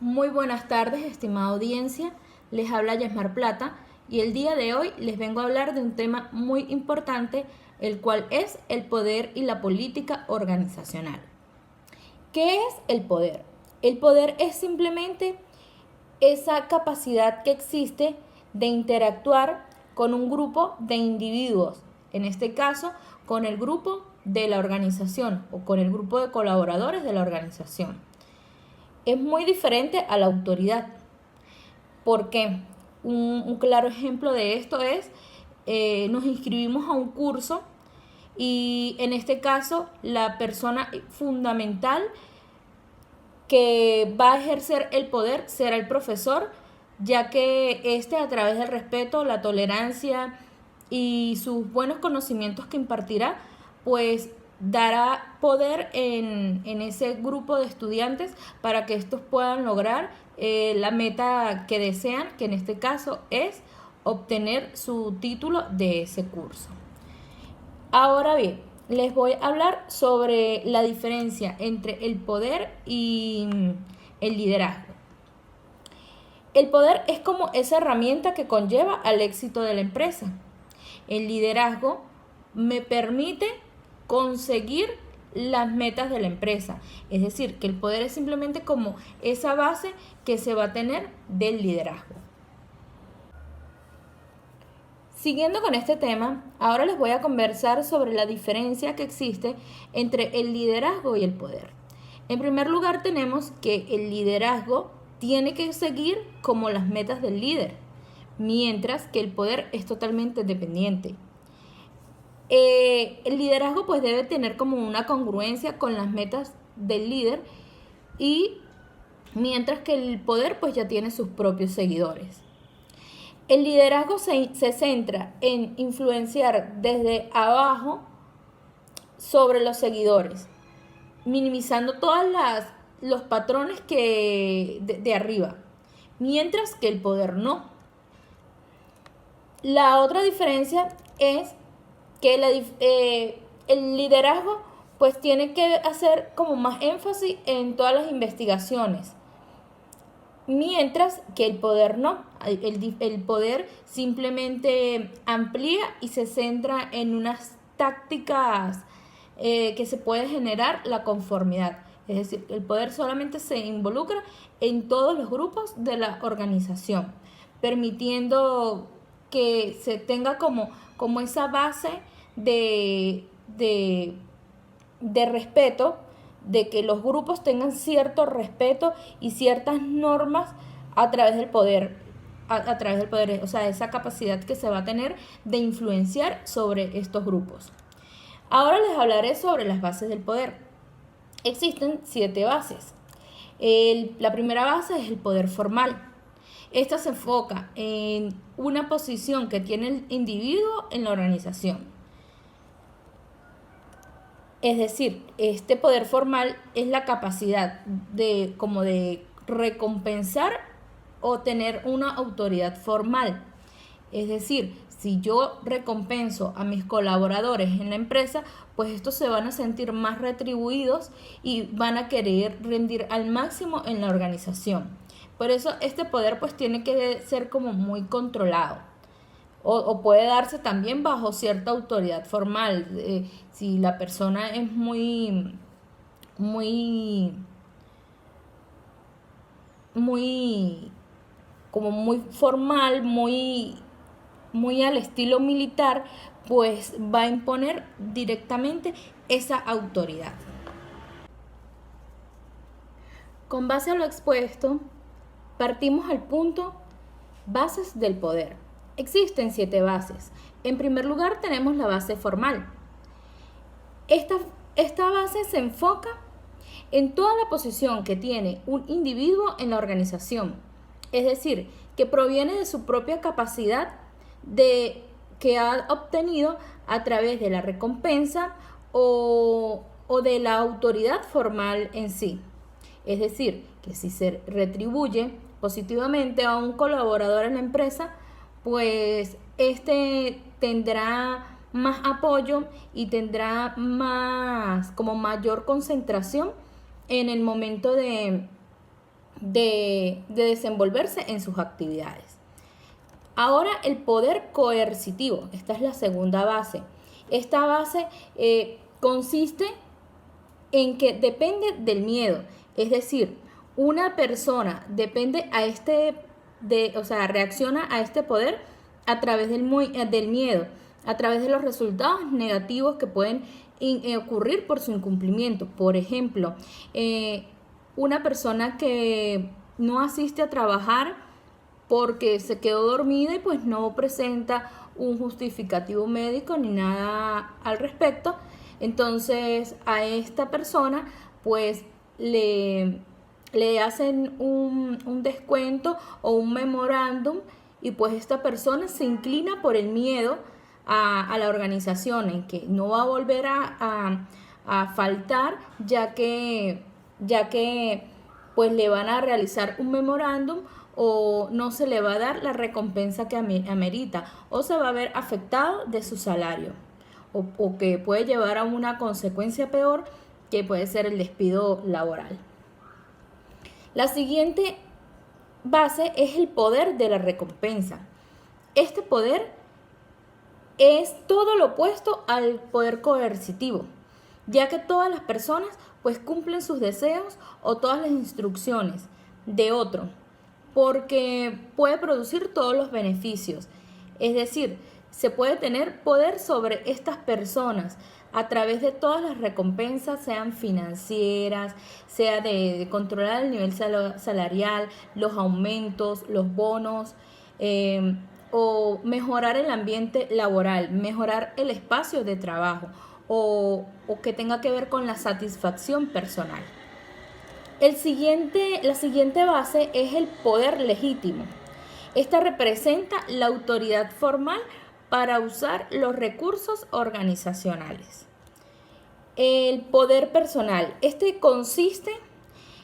Muy buenas tardes, estimada audiencia. Les habla Yesmar Plata y el día de hoy les vengo a hablar de un tema muy importante, el cual es el poder y la política organizacional. ¿Qué es el poder? El poder es simplemente esa capacidad que existe de interactuar con un grupo de individuos, en este caso con el grupo de la organización o con el grupo de colaboradores de la organización. Es muy diferente a la autoridad. ¿Por qué? Un claro ejemplo de esto es, nos inscribimos a un curso y en este caso la persona fundamental que va a ejercer el poder será el profesor, ya que éste, a través del respeto, la tolerancia y sus buenos conocimientos que impartirá, pues dará poder en ese grupo de estudiantes para que estos puedan lograr la meta que desean, que en este caso es obtener su título de ese curso. Ahora bien, les voy a hablar sobre la diferencia entre el poder y el liderazgo. El poder es como esa herramienta que conlleva al éxito de la empresa. El liderazgo me permite conseguir las metas de la empresa. Es decir, que el poder es simplemente como esa base que se va a tener del liderazgo. Siguiendo con este tema, ahora les voy a conversar sobre la diferencia que existe entre el liderazgo y el poder. En primer lugar, tenemos que el liderazgo tiene que seguir como las metas del líder, mientras que el poder es totalmente dependiente. El liderazgo pues debe tener como una congruencia con las metas del líder, y mientras que el poder pues ya tiene sus propios seguidores. El liderazgo se centra en influenciar desde abajo sobre los seguidores, minimizando todos los patrones de arriba, mientras que el poder no. La otra diferencia es que el liderazgo pues tiene que hacer como más énfasis en todas las investigaciones, mientras que el poder no. El poder simplemente amplía y se centra en unas tácticas que se puede generar la conformidad. Es decir, el poder solamente se involucra en todos los grupos de la organización, permitiendo que se tenga como esa base de respeto, de que los grupos tengan cierto respeto y ciertas normas a través del poder, a través del poder, o sea, esa capacidad que se va a tener de influenciar sobre estos grupos. Ahora les hablaré sobre las bases del poder. Existen 7 bases. La primera base es el poder formal. Esta se enfoca en una posición que tiene el individuo en la organización. Es decir, este poder formal es la capacidad de recompensar o tener una autoridad formal. Es decir, si yo recompenso a mis colaboradores en la empresa, pues estos se van a sentir más retribuidos y van a querer rendir al máximo en la organización. Por eso este poder pues tiene que ser como muy controlado. O puede darse también bajo cierta autoridad formal. Si la persona es muy, muy, como muy formal, muy al estilo militar, pues va a imponer directamente esa autoridad. Con base a lo expuesto, partimos al punto bases del poder. Existen 7 bases. En primer lugar tenemos la base formal. Esta base se enfoca en toda la posición que tiene un individuo en la organización. Es decir, que proviene de su propia capacidad que ha obtenido a través de la recompensa o de la autoridad formal en sí. Es decir, que si se retribuye positivamente a un colaborador en la empresa, pues este tendrá más apoyo y tendrá mayor concentración en el momento de desenvolverse en sus actividades. Ahora el poder coercitivo, esta es la segunda base. Esta base consiste en que depende del miedo, es decir, una persona depende reacciona a este poder a través del miedo, a través de los resultados negativos que pueden ocurrir por su incumplimiento. Por ejemplo, una persona que no asiste a trabajar porque se quedó dormida y pues no presenta un justificativo médico ni nada al respecto, entonces a esta persona pues le hacen un descuento o un memorándum, y pues esta persona se inclina por el miedo a la organización, en que no va a volver a faltar, ya que pues le van a realizar un memorándum o no se le va a dar la recompensa que amerita, o se va a ver afectado de su salario, o que puede llevar a una consecuencia peor, que puede ser el despido laboral. La siguiente base es el poder de la recompensa. Este poder es todo lo opuesto al poder coercitivo, ya que todas las personas pues cumplen sus deseos o todas las instrucciones de otro, porque puede producir todos los beneficios. Es decir, se puede tener poder sobre estas personas a través de todas las recompensas, sean financieras, sea de controlar el nivel salarial, los aumentos, los bonos, o mejorar el ambiente laboral, mejorar el espacio de trabajo, o que tenga que ver con la satisfacción personal. La siguiente base es el poder legítimo. Esta representa la autoridad formal para usar los recursos organizacionales. El poder personal. Este consiste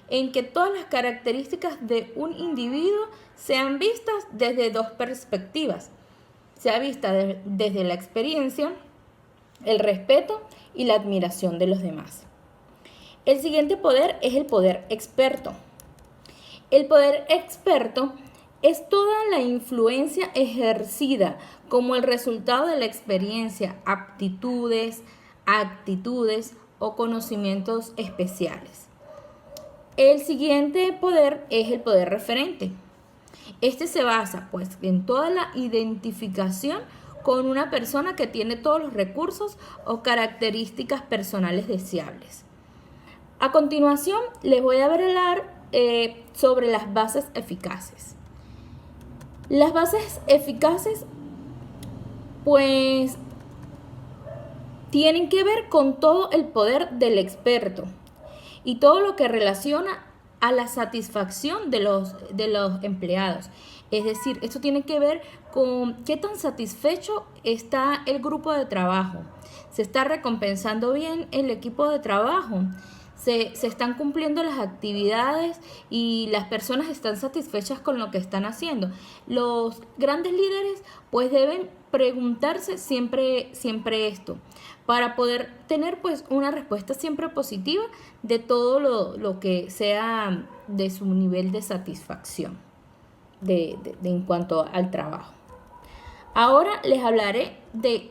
en que todas las características de un individuo sean vistas desde dos perspectivas. Sea vista desde la experiencia, el respeto y la admiración de los demás. El siguiente poder es el poder experto. El poder experto es toda la influencia ejercida como el resultado de la experiencia, aptitudes, actitudes o conocimientos especiales. El siguiente poder es el poder referente. Este se basa pues en toda la identificación con una persona que tiene todos los recursos o características personales deseables. A continuación, les voy a hablar sobre las bases eficaces. Las bases eficaces, pues, tienen que ver con todo el poder del experto y todo lo que relaciona a la satisfacción de los empleados. Es decir, esto tiene que ver con qué tan satisfecho está el grupo de trabajo. ¿Se está recompensando bien el equipo de trabajo? Se están cumpliendo las actividades y las personas están satisfechas con lo que están haciendo. Los grandes líderes pues deben preguntarse siempre esto, para poder tener pues una respuesta siempre positiva de todo lo que sea de su nivel de satisfacción en cuanto al trabajo. Ahora les hablaré de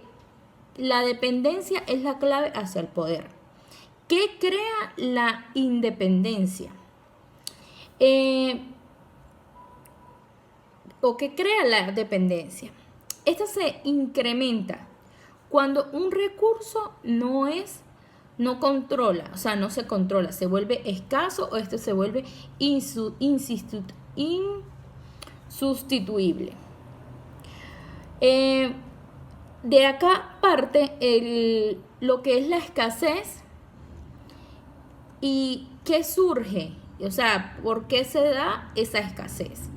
la dependencia es la clave hacia el poder. ¿Qué crea la independencia? ¿O qué crea la dependencia? Esta se incrementa cuando un recurso no controla, o sea, no se controla, se vuelve escaso o este se vuelve insustituible. De acá parte lo que es la escasez. ¿Y qué surge? O sea, ¿por qué se da esa escasez?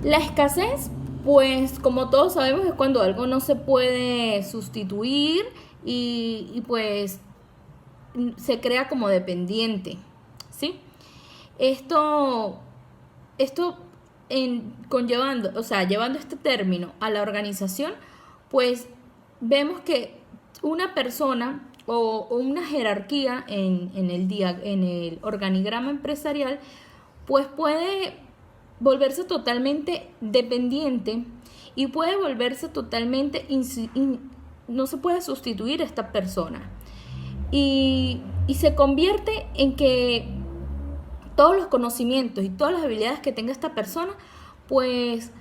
La escasez, pues, como todos sabemos, es cuando algo no se puede sustituir y pues se crea como dependiente, ¿sí? Llevando este término a la organización, pues vemos que una persona o una jerarquía en el organigrama empresarial pues puede volverse totalmente dependiente y puede volverse totalmente, no se puede sustituir a esta persona. Y se convierte en que todos los conocimientos y todas las habilidades que tenga esta persona, pues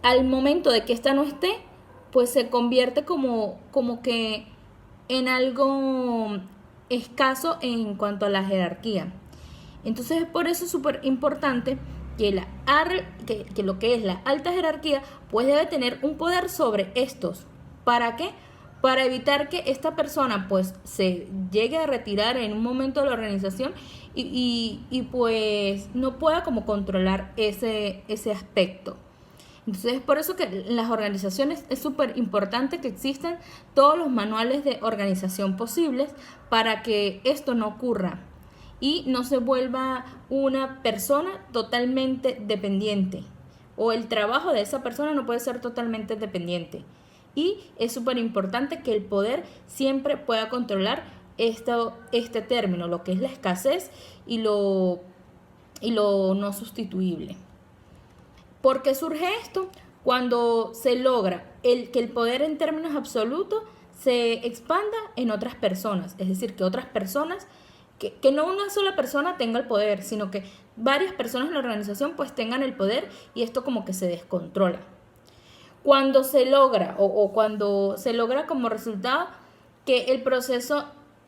al momento de que ésta no esté, pues se convierte como que en algo escaso en cuanto a la jerarquía. Entonces, por eso es súper importante que, que lo que es la alta jerarquía, pues debe tener un poder sobre estos. ¿Para qué? Para evitar que esta persona pues se llegue a retirar en un momento de la organización y pues no pueda como controlar ese aspecto. Entonces es por eso que en las organizaciones es súper importante que existan todos los manuales de organización posibles para que esto no ocurra y no se vuelva una persona totalmente dependiente, o el trabajo de esa persona no puede ser totalmente dependiente. Y es súper importante que el poder siempre pueda controlar este término, lo que es la escasez y lo no sustituible. ¿Por qué surge esto? Cuando se logra que el poder en términos absolutos se expanda en otras personas, es decir, que otras personas, que no una sola persona tenga el poder, sino que varias personas en la organización pues tengan el poder y esto como que se descontrola. Cuando se logra o cuando se logra como resultado que el proceso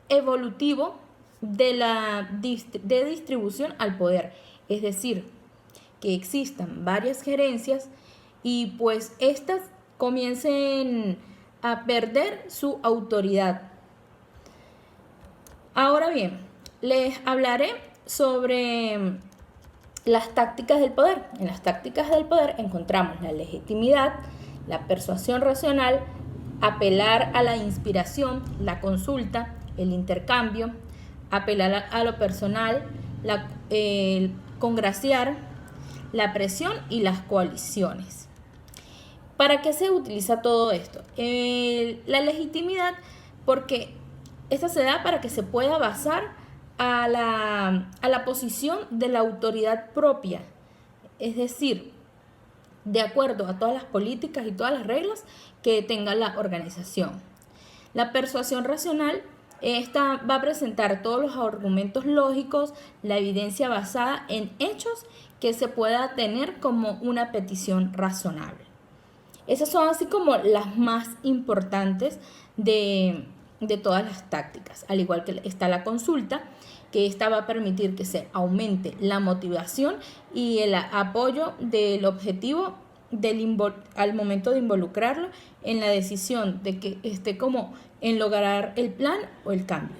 evolutivo de distribución al poder, es decir, que existan varias gerencias y pues estas comiencen a perder su autoridad. Ahora bien, les hablaré sobre las tácticas del poder. En las tácticas del poder encontramos la legitimidad, la persuasión racional, apelar a la inspiración, la consulta, el intercambio, apelar a lo personal, congraciar, la presión y las coaliciones. ¿Para qué se utiliza todo esto? La legitimidad, porque esta se da para que se pueda basar a la posición de la autoridad propia, es decir, de acuerdo a todas las políticas y todas las reglas que tenga la organización. La persuasión racional, esta va a presentar todos los argumentos lógicos, la evidencia basada en hechos que se pueda tener como una petición razonable. Esas son así como las más importantes de todas las tácticas, al igual que está la consulta, que esta va a permitir que se aumente la motivación y el apoyo del objetivo al momento de involucrarlo en la decisión de que esté como en lograr el plan o el cambio.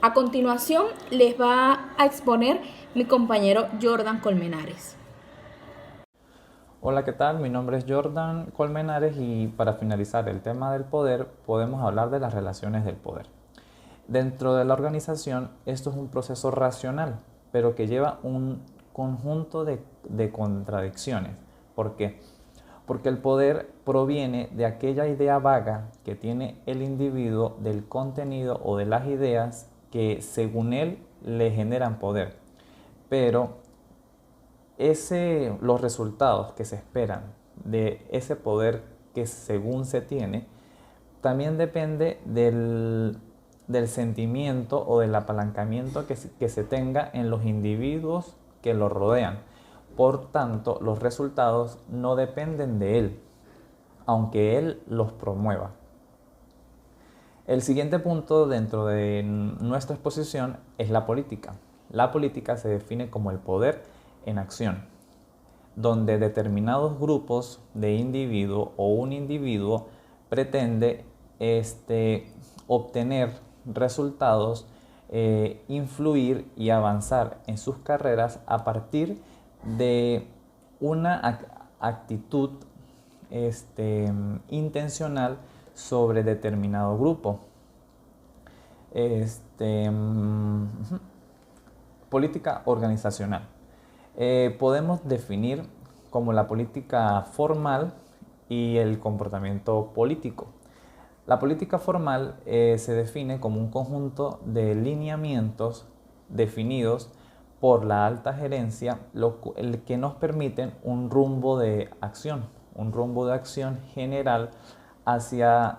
A continuación les va a exponer mi compañero Jordan Colmenares. Hola, ¿qué tal? Mi nombre es Jordan Colmenares y para finalizar el tema del poder podemos hablar de las relaciones del poder. Dentro de la organización esto es un proceso racional, pero que lleva un conjunto de contradicciones. ¿Por qué? Porque el poder proviene de aquella idea vaga que tiene el individuo del contenido o de las ideas que según él le generan poder. Pero los resultados que se esperan de ese poder que según se tiene, también depende del sentimiento o del apalancamiento que se tenga en los individuos que lo rodean. Por tanto, los resultados no dependen de él, aunque él los promueva. El siguiente punto dentro de nuestra exposición es la política. La política se define como el poder en acción, donde determinados grupos de individuos o un individuo pretende obtener resultados, influir y avanzar en sus carreras a partir de una actitud intencional sobre determinado grupo. Política organizacional. Podemos definir como la política formal y el comportamiento político. La política formal se define como un conjunto de lineamientos definidos por la alta gerencia, el que nos permiten un rumbo de acción general hacia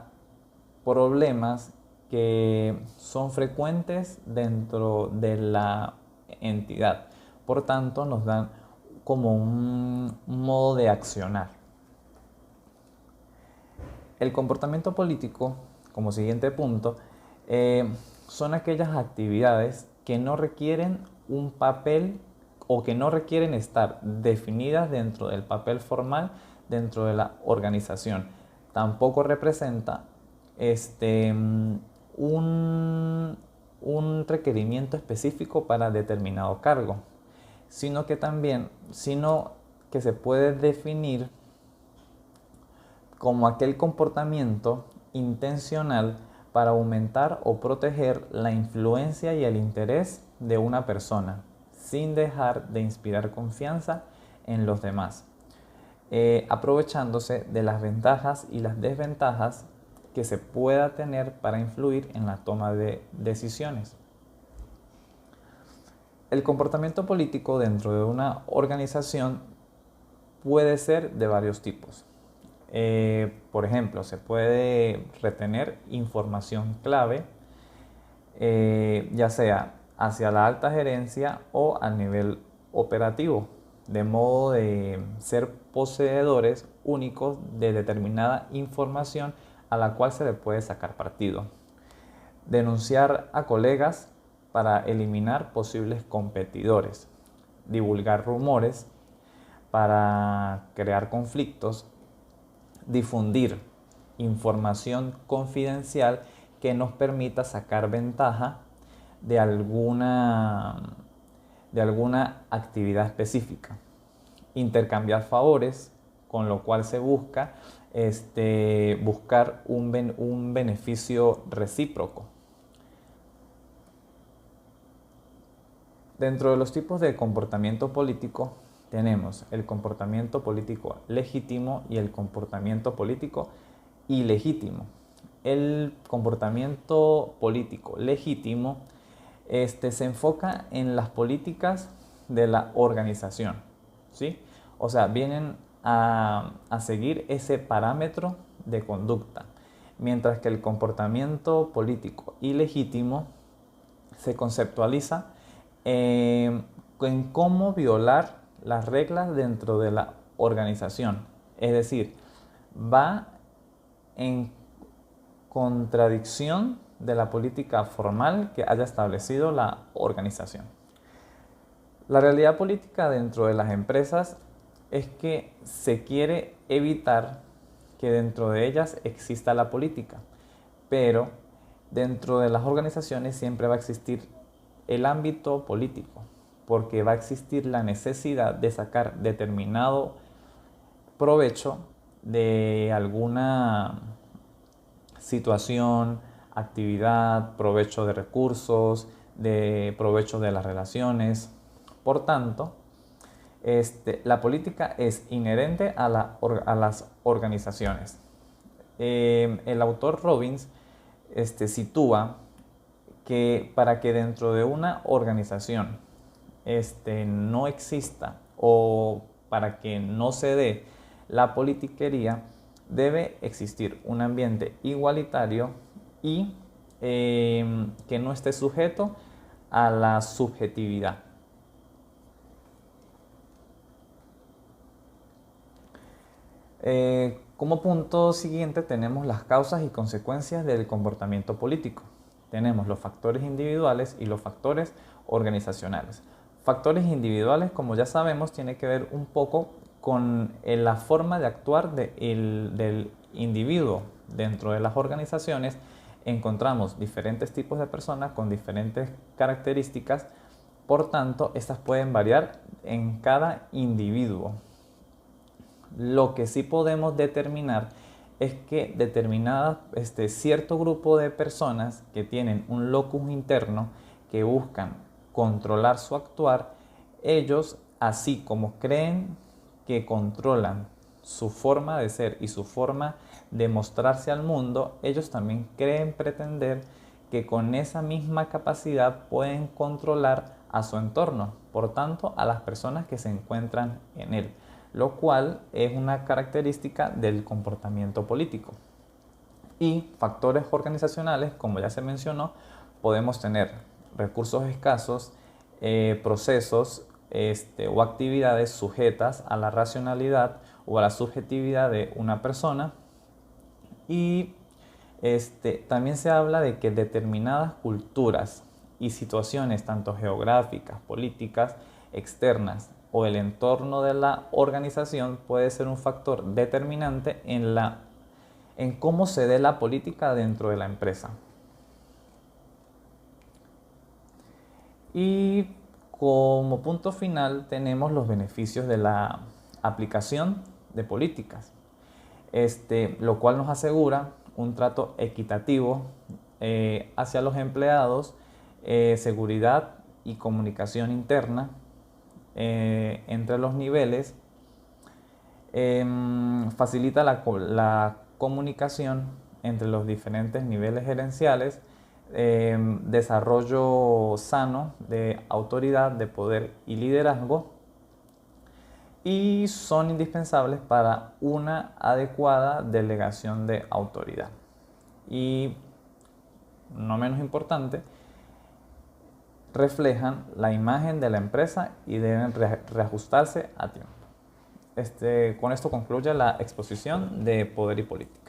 problemas que son frecuentes dentro de la entidad. Por tanto, nos dan como un modo de accionar. El comportamiento político, como siguiente punto, son aquellas actividades que no requieren un papel o que no requieren estar definidas dentro del papel formal dentro de la organización. Tampoco representa un requerimiento específico para determinado cargo, sino que se puede definir como aquel comportamiento intencional para aumentar o proteger la influencia y el interés de una persona, sin dejar de inspirar confianza en los demás, aprovechándose de las ventajas y las desventajas que se pueda tener para influir en la toma de decisiones. El comportamiento político dentro de una organización puede ser de varios tipos. Por ejemplo, se puede retener información clave, ya sea hacia la alta gerencia o a nivel operativo, de modo de ser poseedores únicos de determinada información a la cual se le puede sacar partido. Denunciar a colegas para eliminar posibles competidores. Divulgar rumores para crear conflictos. Difundir información confidencial que nos permita sacar ventaja de alguna actividad específica. Intercambiar favores, con lo cual se busca buscar un beneficio recíproco. Dentro de los tipos de comportamiento político tenemos el comportamiento político legítimo y el comportamiento político ilegítimo. El comportamiento político legítimo se enfoca en las políticas de la organización, ¿sí? O sea, vienen a seguir ese parámetro de conducta, mientras que el comportamiento político ilegítimo se conceptualiza en cómo violar las reglas dentro de la organización, es decir, va en contradicción de la política formal que haya establecido la organización. La realidad política dentro de las empresas es que se quiere evitar que dentro de ellas exista la política, pero dentro de las organizaciones siempre va a existir el ámbito político, porque va a existir la necesidad de sacar determinado provecho de alguna situación, actividad, provecho de recursos, de provecho de las relaciones. Por tanto, la política es inherente a las organizaciones. El autor Robbins sitúa que para que dentro de una organización no exista o para que no se dé la politiquería, debe existir un ambiente igualitario y que no esté sujeto a la subjetividad. Como punto siguiente tenemos las causas y consecuencias del comportamiento político. Tenemos los factores individuales y los factores organizacionales. Factores individuales, como ya sabemos, tiene que ver un poco con la forma de actuar del individuo. Dentro de las organizaciones encontramos diferentes tipos de personas con diferentes características, por tanto, estas pueden variar en cada individuo. Lo que sí podemos determinar es que cierto grupo de personas que tienen un locus interno, que buscan controlar su actuar, ellos, así como creen que controlan su forma de ser y su forma de mostrarse al mundo, ellos también creen pretender que con esa misma capacidad pueden controlar a su entorno, por tanto a las personas que se encuentran en él, lo cual es una característica del comportamiento político. Y factores organizacionales, como ya se mencionó, podemos tener recursos escasos, procesos o actividades sujetas a la racionalidad o a la subjetividad de una persona. Y también se habla de que determinadas culturas y situaciones, tanto geográficas, políticas, externas o el entorno de la organización, puede ser un factor determinante en cómo se dé la política dentro de la empresa. Y como punto final tenemos los beneficios de la aplicación de políticas, lo cual nos asegura un trato equitativo hacia los empleados, seguridad y comunicación interna entre los niveles, facilita la comunicación entre los diferentes niveles gerenciales, desarrollo sano de autoridad, de poder y liderazgo, y son indispensables para una adecuada delegación de autoridad. Y, no menos importante, reflejan la imagen de la empresa y deben reajustarse a tiempo. Con esto concluye la exposición de Poder y Política.